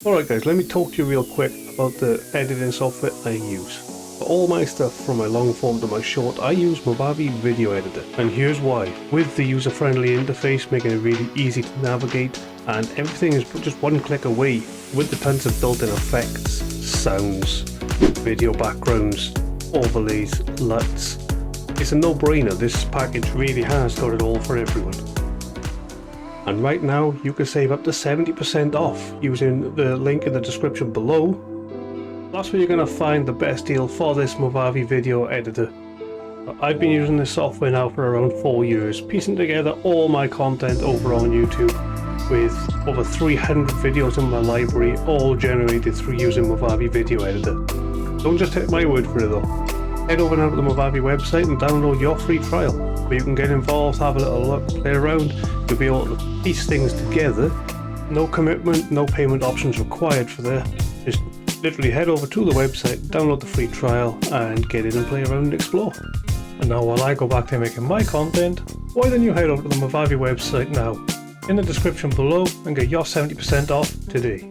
Alright guys, let me talk to you real quick about the editing software I use. For all my stuff from my long form to my short, I use Movavi Video Editor, and here's why. With the user-friendly interface making it really easy to navigate, and everything is just one click away with the tons of built-in effects, sounds, video backgrounds, overlays, LUTs. It's a no-brainer. This package really has got it all for everyone. And right now you can save up to 70% off using the link in the description below. That's where you're going to find the best deal for this Movavi video editor. I've been using this software now for around 4 years, piecing together all my content over on YouTube with over 300 videos in my library, all generated through using Movavi Video Editor. Don't just take my word for it though. Head over now to the Movavi website and download your free trial, where you can get involved, have a little look, play around. You'll be able to piece things together. No commitment, no payment options required for that. Just literally head over to the website, download the free trial and get in and play around and explore. And now while I go back to making my content, why don't you head over to the Movavi website now, in the description below, and get your 70% off today.